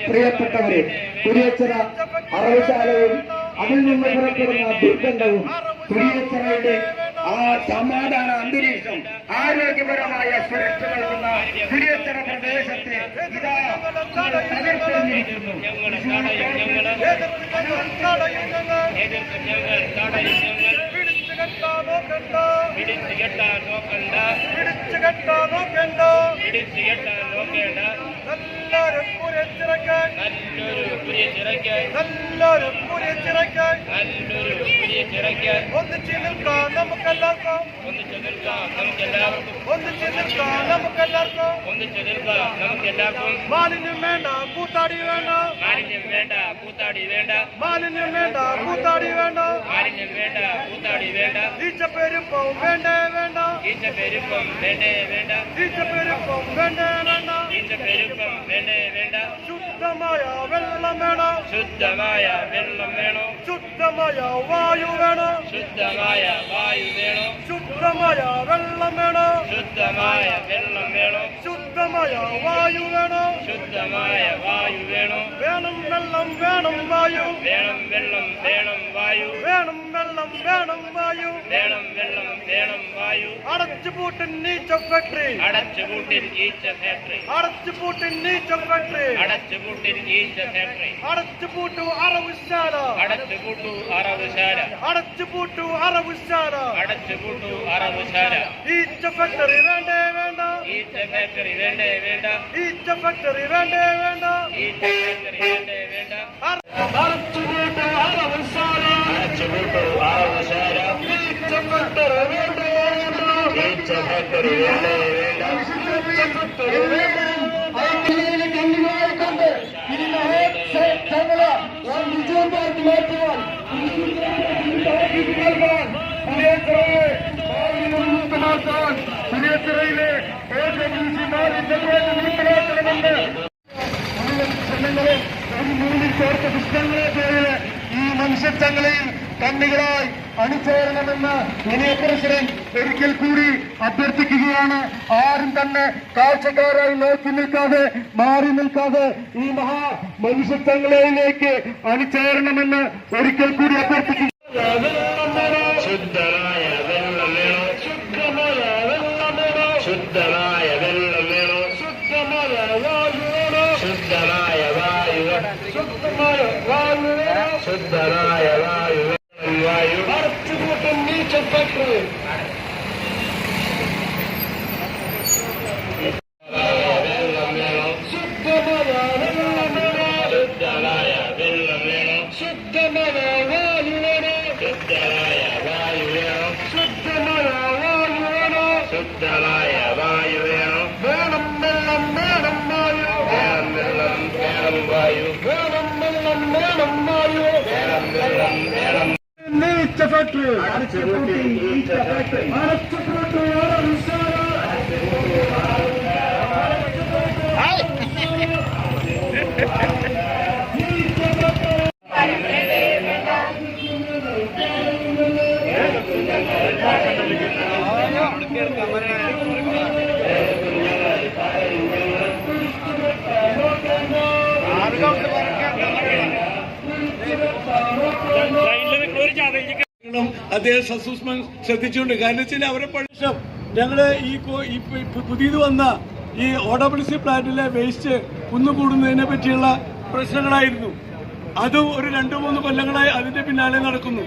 പ്രിയപ്പെട്ടവരെ, കുരിയച്ചിറ അറവുശാലയും അതിൽ നിന്ന് പുറപ്പെടുന്ന ദുർഗന്ധവും കുരിയച്ചിറയുടെ ആ സമാധാന അന്തരീക്ഷം ആരോഗ്യപരമായ സുരക്ഷ നൽകുന്ന കുരിയച്ചിറ പ്രദേശത്തെ ഇതാ തകർത്തെറിഞ്ഞിരിക്കുന്നു. മാലിന്യം വേണ്ട, കൂത്താടി വേണ്ട. മാലിന്യം വേണ്ട, കൂത്താടി വേണ്ട. മാലിന്യം വേണ്ട, കൂത്താടി വേണ്ട. മാലിന്യം വേണ്ട, കൂത്താടി വേണ്ട. ഈച്ചപ്പെരുപ്പം വേണ്ടേ വേണ്ട. ഈച്ചപ്പെരുപ്പം വേണ്ടേ വേണ്ട. ഈച്ചപ്പെരുപ്പം വേണ്ടേ വേണ്ട. ഈച്ചപ്പെരുപ്പം വേണ്ടേ വേണ്ട. ശുദ്ധമായ വെള്ളം വേണം. ശുദ്ധമായ വെള്ളം വേണം. ശുദ്ധമായ വായു വേണം. ശുദ്ധമായ വായു വേണം. ശുദ്ധമായ വെള്ളം വേണം. ശുദ്ധമായ വെള്ളം വേണം. ശുദ്ധമായ വായു വേണം. ശുദ്ധമായ വായു വേണം. വേണം വെള്ളം വേണം വായു. വേണം വെള്ളം വേണം വായു. വേണം വെള്ളം വേണം വായു. വേണം വെള്ളം വേണം വായു. അടച്ചുപൂട്ടിൻ ഈച്ച ഫാക്ടറി. അടച്ചുപൂട്ടിൻ ഈച്ച ഫാക്ടറി. അടച്ചുപൂട്ടിൻ ഈച്ച ഫാക്ടറി. അടച്ചുപൂട്ടിൻ ഈച്ച ഫാക്ടറി. അടച്ചുപൂട്ടു അറവുശാല. അടച്ചുപൂട്ടു അറവുശാല. അടച്ചുപൂട്ടു അറവുശാല. അടച്ചുപൂട്ടു അറവുശാല. ഈച്ച ഫാക്ടറി വേണ്ടേ വേണ്ട. ഈച്ച ഫാക്ടറി വേണ്ടേ വേണ്ട. ഈച്ച ഫാക്ടറി വേണ്ടേ വേണ്ട. ഈച്ച ഫാക്ടറി വേണ്ടേ വേണ്ട. അടച്ചുപൂട്ടു അറവുശാല. അടച്ചുപൂട്ടു അറവുശാല. ഈച്ച ഫാക്ടറി വേണ്ടേ വേണ്ട. ഈച്ച ഫാക്ടറി വേണ്ടേ വേണ്ട. ഈച്ച ഫാക്ടറി വേണ്ട. കണ്ണുകളായിക്കൊണ്ട് ഇതിനെ തങ്ങളെ വിജയമാക്കി മാറ്റുവാൻ കുരിയച്ചിറയിലെ മൂന്നിൽ ചേർത്ത പുസ്തകങ്ങളെ പോലെ ഈ മനുഷ്യത്വങ്ങളെയും കണ്ണികളായി അണിചേരണമെന്ന് വിനയ പ്രസിഡന്റ് ഒരിക്കൽ കൂടി അഭ്യർത്ഥിക്കുകയാണ്. ആരും തന്നെ കാഴ്ചക്കാരായി നോക്കി നിൽക്കാതെ മാറി നിൽക്കാതെ ഈ മഹാ മനുഷ്യത്വങ്ങളിലേക്ക് അണിചേരണമെന്ന് ഒരിക്കൽ കൂടി അഭ്യർത്ഥിക്കുക. ശുദ്ധമായ വെള്ളം വേണോ. ശുദ്ധമായ വെള്ളം വേണോ. ശുദ്ധമായ വെള്ളം വേണോ. ശുദ്ധമായ വായു വേണോ. ശുദ്ധമായ വായു വേണം. ശുദ്ധമായ വായു വേണോ. ശുദ്ധമായ വായു വായു. അടച്ചുപൂട്ടും നീച്ച ഫാക്ടറി. വെള്ളം വേണം. ശുദ്ധമായ വെള്ളം വേണം. ശുദ്ധമായ വെള്ളം വേണം. ശുദ്ധമായ വായു വേണം. ശുദ്ധമായ വായു വേണം. ശുദ്ധമായ വായു വേണം. ശുദ്ധമായ വായു വേണം. വേണം വെള്ളം വേണം വായു. വേണം വെള്ളം വേണം വായു. വേണം വെള്ളം വേണം വായു. വേണം വെള്ളം വേണം. ഈച്ച ഫാക്ടറി. അടച്ചുപൂട്ടി ഈച്ച ഫാക്ടറി. അടച്ചുപൂട്ടി അറവുശാല. അദ്ദേഹം സസൂക്ഷ്മം ശ്രദ്ധിച്ചുകൊണ്ട്, കാരണം വെച്ചാൽ അവരെ പഠിച്ച ഞങ്ങള് ഈ പുതിയത് വന്ന ഈ OWC പ്ലാന്റിലെ വേസ്റ്റ് കുന്നുകൂടുന്നതിനെ പറ്റിയുള്ള പ്രശ്നങ്ങളായിരുന്നു. അതും ഒരു 2-3 കൊല്ലങ്ങളായി അതിന്റെ പിന്നാലെ നടക്കുന്നു.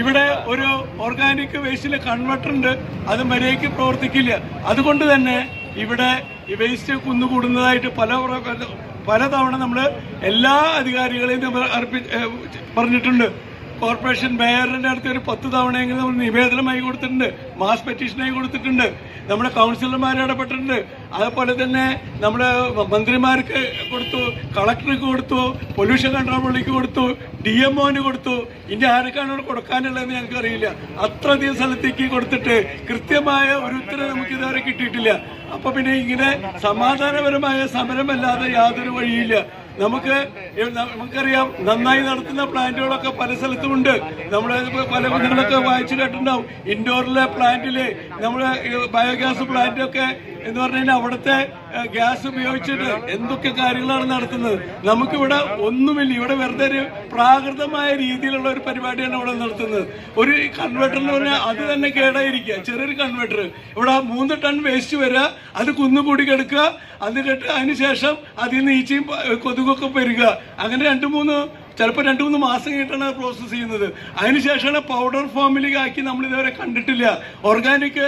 ഇവിടെ ഒരു ഓർഗാനിക് വേസ്റ്റിലെ കൺവെർട്ടർ ഉണ്ട്, അത് മര്യാദയ്ക്ക് പ്രവർത്തിക്കില്ല. അതുകൊണ്ട് തന്നെ ഇവിടെ ഈ വേസ്റ്റ് കുന്നുകൂടുന്നതായിട്ട് പലതവണ നമ്മൾ എല്ലാ അധികാരികളെയും നമ്മൾ പറഞ്ഞിട്ടുണ്ട്. കോർപ്പറേഷൻ മേയറിന്റെ അടുത്ത് ഒരു 10 തവണയെങ്കിലും നമ്മൾ നിവേദനമായി കൊടുത്തിട്ടുണ്ട്, മാസ് പെറ്റീഷനായി കൊടുത്തിട്ടുണ്ട്, നമ്മുടെ കൗൺസിലർമാർ ഇടപെട്ടിട്ടുണ്ട്. അതുപോലെ തന്നെ നമ്മുടെ മന്ത്രിമാർക്ക് കൊടുത്തു, കളക്ടർക്ക് കൊടുത്തു, പൊല്യൂഷൻ കൺട്രോൾ ബോർഡിലേക്ക് കൊടുത്തു, DMOന് കൊടുത്തു. ഇനി ആരൊക്കെയാണ് കൊടുക്കാനുള്ളതെന്ന് ഞങ്ങൾക്കറിയില്ല. അത്രയധികം സ്ഥലത്തേക്ക് കൊടുത്തിട്ട് കൃത്യമായ ഒരു ഉത്തരം നമുക്ക് ഇതുവരെ കിട്ടിയിട്ടില്ല. അപ്പൊ പിന്നെ ഇങ്ങനെ സമാധാനപരമായ സമരമല്ലാതെ യാതൊരു വഴിയില്ല. നമുക്കറിയാം, നന്നായി നടത്തുന്ന പ്ലാന്റുകളൊക്കെ പല സ്ഥലത്തുമുണ്ട്. നമ്മുടെ പല നിങ്ങളൊക്കെ വായിച്ചു കേട്ടിട്ടുണ്ടാവും. ഇൻഡോറിലെ പ്ലാന്റില് നമ്മുടെ ബയോഗ്യാസ് പ്ലാന്റൊക്കെ എന്ന് പറഞ്ഞു കഴിഞ്ഞാൽ അവിടുത്തെ ഗ്യാസ് ഉപയോഗിച്ചിട്ട് എന്തൊക്കെ കാര്യങ്ങളാണ് നടത്തുന്നത്. നമുക്കിവിടെ ഒന്നുമില്ല. ഇവിടെ വെറുതെ ഒരു പ്രാകൃതമായ രീതിയിലുള്ള ഒരു പരിപാടിയാണ് ഇവിടെ നടത്തുന്നത്. ഒരു കൺവെർട്ടർ എന്ന് പറഞ്ഞാൽ അത് തന്നെ കേടായിരിക്കുക. ചെറിയൊരു കൺവെർട്ടർ ഇവിടെ 3 ടൺ വേസ്റ്റ് വരിക, അത് കുന്നുകൂടി കിടക്കുക, എന്നിട്ട് അതിനുശേഷം അതിൽ നിന്ന് ഈച്ചയും കൊതുകൊക്കെ പെരുക. അങ്ങനെ 2-3 ചിലപ്പോൾ 2-3 മാസം കഴിഞ്ഞിട്ടാണ് പ്രോസസ്സ് ചെയ്യുന്നത്. അതിനുശേഷമാണ് പൗഡർ ഫോമിലേക്ക് ആക്കി നമ്മൾ ഇതുവരെ കണ്ടിട്ടില്ല. ഓർഗാനിക്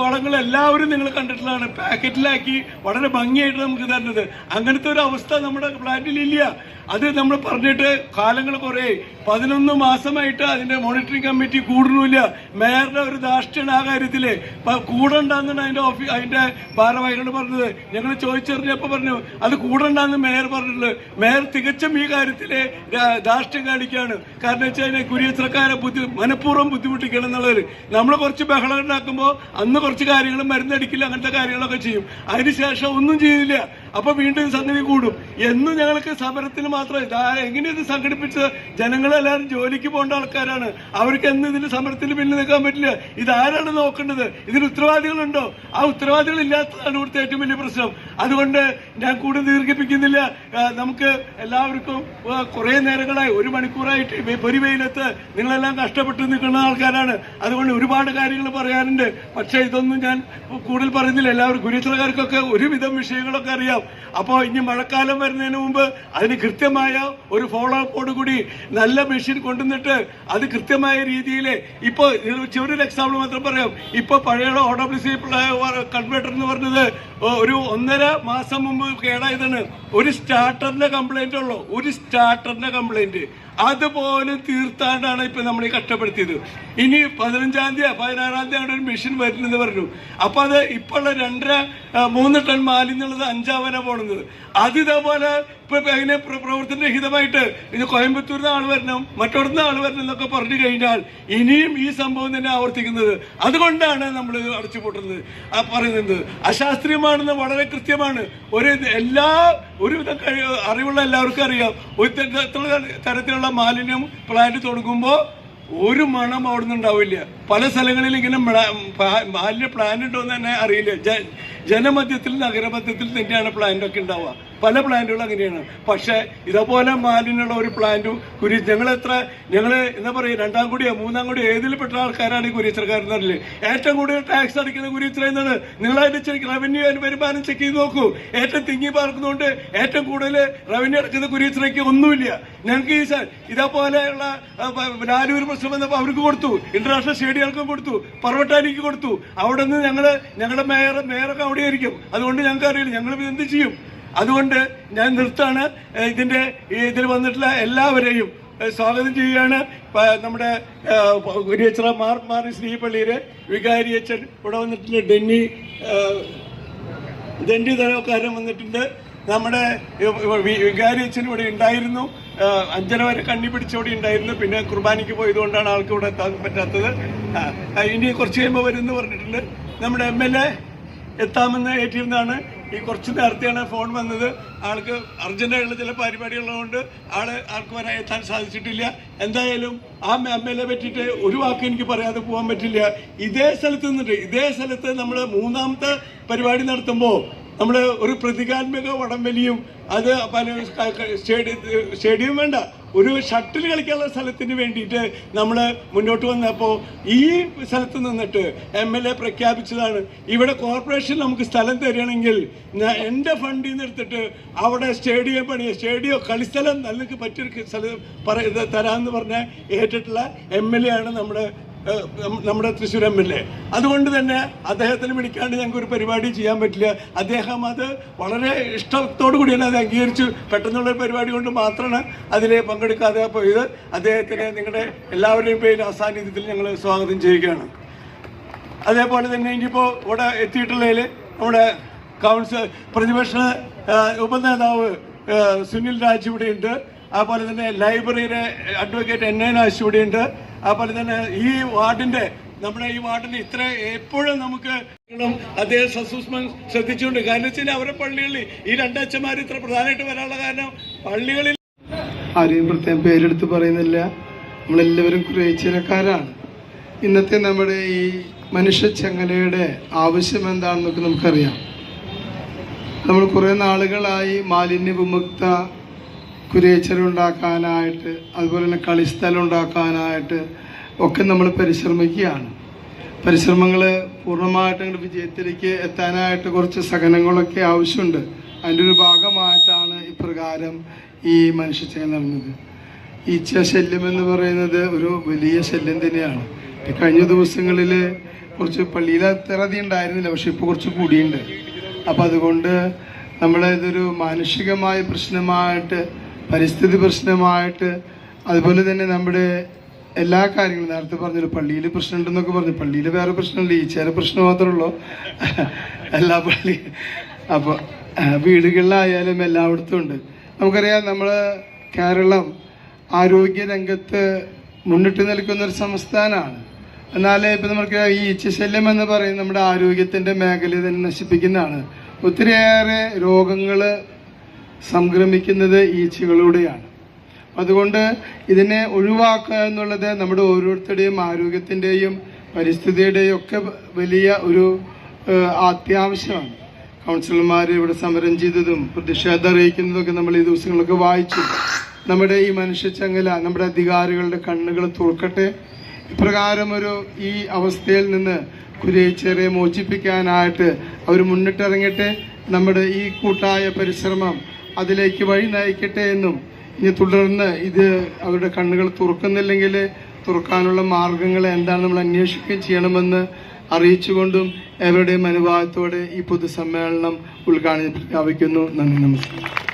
വളങ്ങൾ എല്ലാവരും നിങ്ങൾ കണ്ടിട്ടുള്ളതാണ്. പാക്കറ്റിലാക്കി വളരെ ഭംഗിയായിട്ട് നമുക്ക് തരുന്നത്. അങ്ങനത്തെ ഒരു അവസ്ഥ നമ്മുടെ പ്ലാന്റിൽ ഇല്ല. അത് നമ്മൾ പറഞ്ഞിട്ട് കാലങ്ങൾ കുറേ 11 മാസമായിട്ട് അതിന്റെ മോണിറ്ററിംഗ് കമ്മിറ്റി കൂടുന്നില്ല. മേയറുടെ ഒരു ധാർഷ്ട്യാണ് ആ കാര്യത്തില്. കൂടണ്ടെന്നാണ് അതിന്റെ ഭാരവാഹികളോട് പറഞ്ഞത്. ഞങ്ങൾ ചോദിച്ചറിഞ്ഞപ്പോ പറഞ്ഞു അത് കൂടണ്ടെന്ന് മേയർ പറഞ്ഞിട്ടുള്ളത്. മേയർ തികച്ചും ഈ കാര്യത്തില് ധാർഷ്ട്യം കാണിക്കുകയാണ്. കാരണം വെച്ചാൽ അതിനെ കുരിയത്രക്കാരെ മനഃപൂർവ്വം ബുദ്ധിമുട്ടിക്കണം എന്നുള്ളത്. നമ്മൾ കുറച്ച് ബഹളം ഉണ്ടാക്കുമ്പോൾ അന്ന് കുറച്ച് കാര്യങ്ങൾ മരുന്നടിക്കില്ല, അങ്ങനത്തെ കാര്യങ്ങളൊക്കെ ചെയ്യും. അതിനുശേഷം ഒന്നും ചെയ്യുന്നില്ല. അപ്പൊ വീണ്ടും സംഗതി കൂടും. എന്നും ഞങ്ങൾക്ക് സമരത്തിന് മാത്രം എങ്ങനെ ഇത് സംഘടിപ്പിച്ച് ജനങ്ങളെല്ലാവരും ജോലിക്ക് പോകേണ്ട ആൾക്കാരാണ്. അവർക്ക് എന്ന് ഇതിന് സമരത്തിന് പിന്നിൽ നിൽക്കാൻ പറ്റില്ല. ഇതാരാണ് നോക്കേണ്ടത്? ഇതിന് ഉത്തരവാദികളുണ്ടോ? ആ ഉത്തരവാദികൾ ഇല്ലാത്തതാണ് ഇവിടുത്തെ ഏറ്റവും വലിയ പ്രശ്നം. അതുകൊണ്ട് ഞാൻ കൂടുതൽ ദീർഘിപ്പിക്കുന്നില്ല. നമുക്ക് എല്ലാവർക്കും കുറെ നേരങ്ങളായി 1 മണിക്കൂറായിട്ട് പൊരിവെയിലത്ത് നിങ്ങളെല്ലാം കഷ്ടപ്പെട്ട് നിൽക്കുന്ന ആൾക്കാരാണ്. അതുകൊണ്ട് ഒരുപാട് കാര്യങ്ങൾ പറയാനുണ്ട്. പക്ഷെ ഇതൊന്നും ഞാൻ കൂടുതൽ പറയുന്നില്ല. എല്ലാവരും കുരിയത്രക്കാർക്കൊക്കെ ഒരുവിധം വിഷയങ്ങളൊക്കെ അറിയാം. അപ്പോൾ ഇനി മഴക്കാലം വരുന്നതിന് മുമ്പ് അതിന് കൃത്യമായ ഒരു ഫോളോ അപ്പോട് കൂടി നല്ല മെഷീൻ കൊണ്ടുവന്നിട്ട് അത് കൃത്യമായ രീതിയിൽ ഇപ്പോൾ ചെറിയൊരു എക്സാമ്പിൾ മാത്രം പറയാം. ഇപ്പോൾ പഴയ OWC കൺവെർട്ടർ എന്ന് പറഞ്ഞത് ഒരു 1.5 മാസം മുമ്പ് കേടായതാണ്. ഒരു സ്റ്റാർട്ടറിന്റെ കംപ്ലൈന്റ് ഉള്ളൂ. ഒരു സ്റ്റാർട്ടറിന്റെ കംപ്ലൈന്റ് അതുപോലും തീർത്താണ്ടാണ് ഇപ്പൊ നമ്മൾ ഈ കഷ്ടപ്പെടുത്തിയത്. ഇനി 15-ാം തീയതി 16-ാം തീയതി അവിടെ ഒരു മെഷീൻ വരുന്നെന്ന് പറഞ്ഞു. അപ്പൊ അത് ഇപ്പോഴുള്ള 2-3 ടൺ മാലിന്യമുള്ളത് 5 പോകുന്നത്. അത് ഇതേപോലെ ഇപ്പൊ അതിനെ പ്രവർത്തനരഹിതമായിട്ട് ഇത് കോയമ്പത്തൂരിൽ നിന്ന് ആൾ വരണം, മറ്റൊടുന്ന ആൾ വരണം എന്നൊക്കെ പറഞ്ഞു കഴിഞ്ഞാൽ ഇനിയും ഈ സംഭവം തന്നെ ആവർത്തിക്കുന്നത്. അതുകൊണ്ടാണ് നമ്മൾ അടച്ചുപൂട്ടുന്നത്. പറയുന്നത് അശാസ്ത്രീയമാണെന്ന് വളരെ കൃത്യമാണ്. ഒരുവിധ അറിവുള്ള എല്ലാവർക്കും അറിയാം. ഒരു തരത്തിലുള്ള മാലിന്യം പ്ലാന്റ് തുടങ്ങുമ്പോൾ ഒരു മണം അവിടെ നിന്ന് ഉണ്ടാവില്ല. പല സ്ഥലങ്ങളിൽ ഇങ്ങനെ മാലിന്യ പ്ലാന്റ് ഉണ്ടോ എന്ന് തന്നെ അറിയില്ല. ജനമധ്യത്തിൽ നഗരമധ്യത്തിൽ തന്നെയാണ് പ്ലാന്റ് ഒക്കെ ഉണ്ടാവുക. പല പ്ലാന്റുകളും അങ്ങനെയാണ്. പക്ഷെ ഇതേപോലെ മാലിന്യമുള്ള ഒരു പ്ലാന്റും ഞങ്ങൾ എന്താ പറയുക 2-ാം കൂടിയോ 3-ാം കൂടിയോ ഏതിൽപ്പെട്ട ആൾക്കാരാണ് ഈ കുരിയത്രക്കാരെന്ന് അറിയില്ലേ. ഏറ്റവും കൂടുതൽ ടാക്സ് അടിക്കുന്ന കുരിയത്ര എന്നാണ്. നിങ്ങളതിന്റെ റവന്യൂ വരുമാനം ചെക്ക് ചെയ്ത് നോക്കൂ. ഏറ്റവും തിങ്ങി പാർക്കുന്നതുകൊണ്ട് ഏറ്റവും കൂടുതൽ റവന്യൂ അടക്കുന്ന കുരിയത്രയ്ക്ക് ഒന്നുമില്ല. ഞങ്ങൾക്ക് ഇതേപോലെയുള്ള നാലൂർ പ്രശ്നം വന്നപ്പോൾ അവർക്ക് കൊടുത്തു, ഇന്റർനാഷണൽ സ്റ്റേഡിയങ്ങൾക്കും കൊടുത്തു, പറവട്ടാനിക്ക് കൊടുത്തു. അവിടെ നിന്ന് ഞങ്ങളുടെ മേയറൊക്കെ അവിടെ ആയിരിക്കും. അതുകൊണ്ട് ഞങ്ങൾക്ക് അറിയില്ല, ഞങ്ങൾ എന്ത് ചെയ്യും? അതുകൊണ്ട് ഞാൻ നിർത്താണ്. ഇതിൽ വന്നിട്ടുള്ള എല്ലാവരെയും സ്വാഗതം ചെയ്യുകയാണ്. നമ്മുടെ കുരിയച്ചിറ മാറി ശ്രീപള്ളിയിലെ വികാരി അച്ഛൻ ഇവിടെ വന്നിട്ടുണ്ട്. ഡെന്നി തലവക്കാരൻ വന്നിട്ടുണ്ട്. നമ്മുടെ വികാരി അച്ഛൻ ഇവിടെ ഉണ്ടായിരുന്നു. 5:30 വരെ കണ്ണി പിടിച്ചോടെ ഉണ്ടായിരുന്നു. പിന്നെ കുർബാനയ്ക്ക് പോയതുകൊണ്ടാണ് ആൾക്ക് ഇവിടെ എത്താൻ പറ്റാത്തത്. ഇനി കുറച്ച് കഴിയുമ്പോൾ വരുമെന്ന് പറഞ്ഞിട്ടുണ്ട്. നമ്മുടെ MLA എത്താമെന്ന് ഏറ്റിരുന്നാണ്. ഈ കുറച്ച് നേരത്തെയാണ് ഫോൺ വന്നത്. ആൾക്ക് അർജന്റായുള്ള ചില പരിപാടികളുള്ളതുകൊണ്ട് ആൾക്ക് എത്താൻ സാധിച്ചിട്ടില്ല. എന്തായാലും ആ MLA പറ്റിയിട്ട് ഒരു വാക്ക് എനിക്ക് പറയാതെ പോകാൻ പറ്റില്ല. ഇതേ സ്ഥലത്ത് നമ്മൾ 3-ാമത്തെ പരിപാടി നടത്തുമ്പോൾ നമ്മൾ ഒരു പ്രതീകാത്മക വടംവലിയും അത് പല സ്റ്റേഡിയം വേണ്ട ഒരു ഷട്ടിൽ കളിക്കാനുള്ള സ്ഥലത്തിന് വേണ്ടിയിട്ട് നമ്മൾ മുന്നോട്ട് വന്നപ്പോൾ ഈ സ്ഥലത്ത് നിന്നിട്ട് MLA പ്രഖ്യാപിച്ചതാണ്. ഇവിടെ കോർപ്പറേഷൻ നമുക്ക് സ്ഥലം തരികയാണെങ്കിൽ എൻ്റെ ഫണ്ടിൽ നിന്ന് എടുത്തിട്ട് അവിടെ സ്റ്റേഡിയം കളിസ്ഥലം നിങ്ങൾക്ക് പറ്റിയൊരു സ്ഥലം തരാമെന്ന് പറഞ്ഞ ഏറ്റിട്ടുള്ള MLA ആണ് നമ്മുടെ തൃശ്ശൂർ MLA. അതുകൊണ്ട് തന്നെ അദ്ദേഹത്തിന് വിളിക്കാണ്ട് ഞങ്ങൾക്ക് ഒരു പരിപാടി ചെയ്യാൻ പറ്റില്ല. അദ്ദേഹം അത് വളരെ ഇഷ്ടത്തോടു കൂടിയാണ് അത് അംഗീകരിച്ചു. പെട്ടെന്നുള്ളൊരു പരിപാടി കൊണ്ട് മാത്രമാണ് അതിൽ പങ്കെടുക്കാതെ പോയത്. അദ്ദേഹത്തിന് നിങ്ങളുടെ എല്ലാവരുടെയും പേരിൽ അസാന്നിധ്യത്തിൽ ഞങ്ങൾ സ്വാഗതം ചെയ്യുകയാണ്. അതേപോലെ തന്നെ ഇനിയിപ്പോൾ ഇവിടെ എത്തിയിട്ടുള്ളതിൽ നമ്മുടെ പ്രതിപക്ഷ ഉപനേതാവ് സുനിൽ രാജ് ഇവിടെയുണ്ട്. അതുപോലെ തന്നെ ലൈബ്രറിയിലെ അഡ്വക്കേറ്റ് NA നാശ് ഇവിടെയുണ്ട്. അതുപോലെ തന്നെ നമ്മുടെ ഈ വാർഡിന് ഇത്ര എപ്പോഴും നമുക്ക് അദ്ദേഹം സസൂക്ഷ്മം ശ്രദ്ധിച്ചുകൊണ്ട്. കാരണം വെച്ചാൽ അവരുടെ പള്ളികളിൽ ഈ 2 അച്ഛന്മാർ ഇത്ര പ്രധാനമായിട്ട് വരാനുള്ള കാരണം പള്ളികളിൽ ആരെയും പ്രത്യേകം പേരെടുത്ത് പറയുന്നില്ല. നമ്മളെല്ലാവരും കുരിയച്ചിറക്കാരാണ്. ഇന്നത്തെ നമ്മുടെ ഈ മനുഷ്യ ചങ്ങലയുടെ ആവശ്യം എന്താണെന്നൊക്കെ നമുക്കറിയാം. നമ്മൾ കുറേ നാളുകളായി മാലിന്യ വിമുക്ത കുരിയച്ചറ ഉണ്ടാക്കാനായിട്ട്, അതുപോലെ തന്നെ കളിസ്ഥലം ഉണ്ടാക്കാനായിട്ട് ഒക്കെ നമ്മൾ പരിശ്രമിക്കുകയാണ്. പരിശ്രമങ്ങൾ പൂർണ്ണമായിട്ട് വിജയത്തിലേക്ക് എത്താനായിട്ട് കുറച്ച് സഹനങ്ങളൊക്കെ ആവശ്യമുണ്ട്. അതിൻ്റെ ഒരു ഭാഗമായിട്ടാണ് ഇപ്രകാരം ഈ മനുഷ്യച്ചങ്ങല നടന്നത്. ഈച്ച ശല്യം എന്ന് പറയുന്നത് ഒരു വലിയ ശല്യം തന്നെയാണ്. കഴിഞ്ഞ ദിവസങ്ങളിൽ കുറച്ച് പള്ളിയിൽ അത്ര അധികം ഉണ്ടായിരുന്നില്ല, പക്ഷെ ഇപ്പോൾ കുറച്ച് കൂടിയുണ്ട്. അപ്പം അതുകൊണ്ട് ഇതൊരു മാനുഷികമായ പ്രശ്നമായിട്ട്, പരിസ്ഥിതി പ്രശ്നമായിട്ട്, അതുപോലെ തന്നെ നമ്മുടെ എല്ലാ കാര്യങ്ങളും നേരത്തെ പറഞ്ഞല്ലോ, പള്ളിയിൽ പ്രശ്നമുണ്ടെന്നൊക്കെ പറഞ്ഞു. പള്ളിയിൽ വേറെ പ്രശ്നമില്ല, ഈച്ചയുടെ പ്രശ്നം മാത്രമേ ഉള്ളൂ എല്ലാ പള്ളി. അപ്പോൾ വീടുകളിലായാലും എല്ലായിടത്തും ഉണ്ട്. നമുക്കറിയാം, നമ്മൾ കേരളം ആരോഗ്യ രംഗത്ത് മുന്നിട്ട് നിൽക്കുന്നൊരു സംസ്ഥാനമാണ്. എന്നാൽ ഇപ്പം നമുക്ക് ഈ ഈച്ചശല്യം എന്ന് പറയുന്നത് നമ്മുടെ ആരോഗ്യത്തിൻ്റെ മേഖലയെ തന്നെ നശിപ്പിക്കുന്നതാണ്. ഒത്തിരിയേറെ രോഗങ്ങൾ സംക്രമിക്കുന്നത് ഈച്ചകളിലൂടെയാണ്. അതുകൊണ്ട് ഇതിനെ ഒഴിവാക്കുക എന്നുള്ളത് നമ്മുടെ ഓരോരുത്തരുടെയും ആരോഗ്യത്തിൻ്റെയും പരിസ്ഥിതിയുടെയും ഒക്കെ വലിയ ഒരു അത്യാവശ്യമാണ്. കൗൺസിലർമാർ ഇവിടെ സമരം ചെയ്തതും പ്രതിഷേധം അറിയിക്കുന്നതൊക്കെ നമ്മൾ ഈ ദിവസങ്ങളൊക്കെ വായിച്ചു. നമ്മുടെ ഈ മനുഷ്യച്ചങ്ങല നമ്മുടെ അധികാരികളുടെ കണ്ണുകൾ തുറക്കട്ടെ. ഇപ്രകാരം ഈ അവസ്ഥയിൽ നിന്ന് കുരിയച്ചറയെ മോചിപ്പിക്കാനായിട്ട് അവർ മുന്നിട്ടിറങ്ങട്ടെ. നമ്മുടെ ഈ കൂട്ടായ പരിശ്രമം അതിലേക്ക് വഴി നയിക്കട്ടെ എന്നും, ഇനി തുടർന്ന് ഇത് അവരുടെ കണ്ണുകൾ തുറക്കുന്നില്ലെങ്കിൽ തുറക്കാനുള്ള മാർഗങ്ങൾ എന്താണ് നമ്മൾ അന്വേഷിക്കുകയും ചെയ്യണമെന്ന് അറിയിച്ചുകൊണ്ടും എവരുടെയും അനുവാദത്തോടെ ഈ പൊതുസമ്മേളനം ഉദ്ഘാടനം പ്രഖ്യാപിക്കുന്നു. നന്ദി, നമസ്കാരം.